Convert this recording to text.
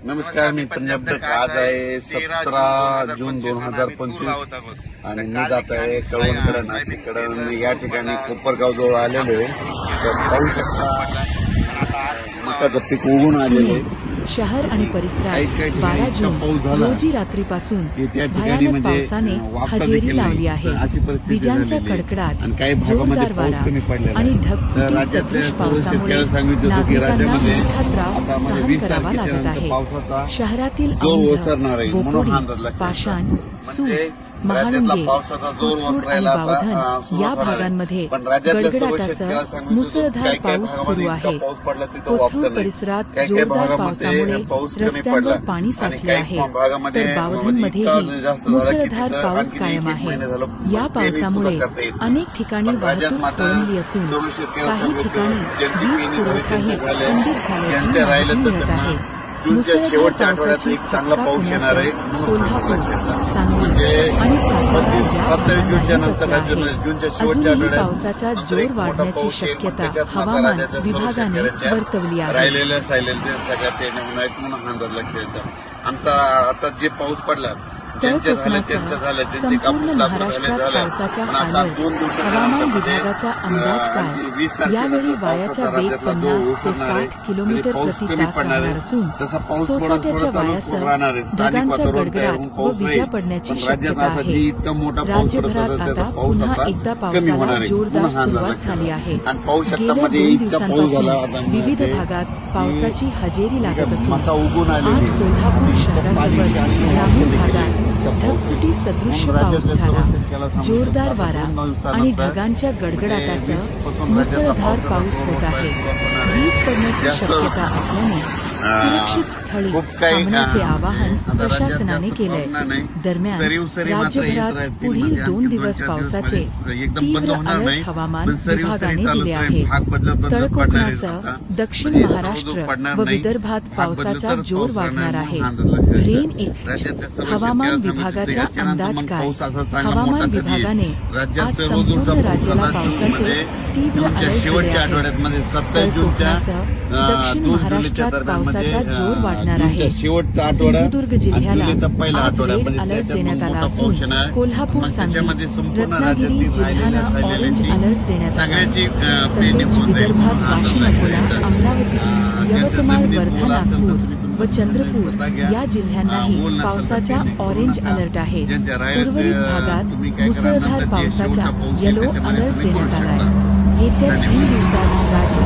नमस्कार, मी पंजाब तक आज आहे 17 जून 2025 आणि मी जात आहे कळवणकडे नाशिककडे। या ठिकाणी कोपरगाव जवळ आलेलो आहे तर पाहू शकता मकाचं पीक उगवून आलेलं आहे। शहर आणि परिसरात 12 जून रोजी रात्रीपासून भयानक पावसाने हजेरी लावली आहे। विजांच्या कडकडाट, जोरदार वारा आणि ढगफुटी सदृश पावसामुळे नागरिकांना मोठा त्रास सहन करावा लागत आहे। शहरातील औंध, बोपोडी, पाषाण, सूस, महाळुंगे, कोथरूड आणि बावधन या भागांमध्ये गडगडाटासह मुसळधार पाऊस सुरू आहे। कोथरूड परिसरात जोरदार पावसामुळे रस्त्यांवर पाणी साचले आहे, तर बावधनमध्येही मुसळधार पाऊस कायम आहे। या पावसामुळे अनेक ठिकाणी वाहतूक खोळंबली असून काही ठिकाणी वीज पुरवठाही खंडित झाल्याची माहिती मिळत आहे। मुसळधार पावसाची फटका पुण्यासह कोल्हापूर, सांगली आणि सातारा या भागांनाही बसला आहे। अजूनही पावसाचा जोर वाढण्याची शक्यता हवामान विभागाने वर्तवली आहे। आता जे पाऊस पडला तळ कोकणासह संपूर्ण महाराष्ट्रात पावसाच्या अलर्ट। हवामान विभागाचा अंदाज काय? यावेळी वाऱ्याचा वेग 50 ते 60 किलोमीटर प्रति तास राहणार असून सोसाट्याच्या वाऱ्यासह ढगांच्या गडगडाट व विजा पडण्याची शक्यता आहे। राज्यभरात आता पुन्हा एकदा पावसाला जोरदार सुरुवात झाली आहे। गेल्या 2 दिवसांपासून विविध भागात पावसाची हजेरी लागत असून आज कोल्हापूर शहरासोबत ग्रामीण भागात ढगफुटी सदृश्य पाऊस झाला। जोरदार वारा आणि ढगांच्या गडगडाटासह मुसळधार पाऊस होत आहे। वीज पडण्याची शक्यता असल्याने सुरक्षित स्थळी थांबण्याचे आवाहन प्रशासनाने केलंय। दरम्यान राज्यभरात पुढील 2 दिवस पावसाचे तीव्र अलर्ट हवामान विभागाने दिले आहे। तळ कोकणासह दक्षिण महाराष्ट्र व विदर्भात पावसाचा जोर वाढणार आहे। रेन इफेक्ट हवामान विभागाचा अंदाज काय? हवामान विभागाने आज संपूर्ण राज्याला पावसाचे तीव्र अलर्ट दिले आहे। तळ कोकणासह दक्षिण महाराष्ट्रात पावसाचा जोर वाढणार आहे। सिंधुदुर्ग जिल्ह्याला आज रेड अलर्ट देण्यात आला असून कोल्हापूर, सांगली, रत्नागिरी जिल्ह्यांना ऑरेंज अलर्ट देण्यात आला। तसेच विदर्भात वाशिम, अकोला, अमरावती, यवतमाळ, वर्धा, नागपूर व चंद्रपूर या जिल्ह्यांनाही पावसाचा ऑरेंज अलर्ट आहे। उर्वरित भागात मुसळधार पावसाचा येलो अलर्ट देण्यात आला आहे। येत्या 3 दिवसात राज्य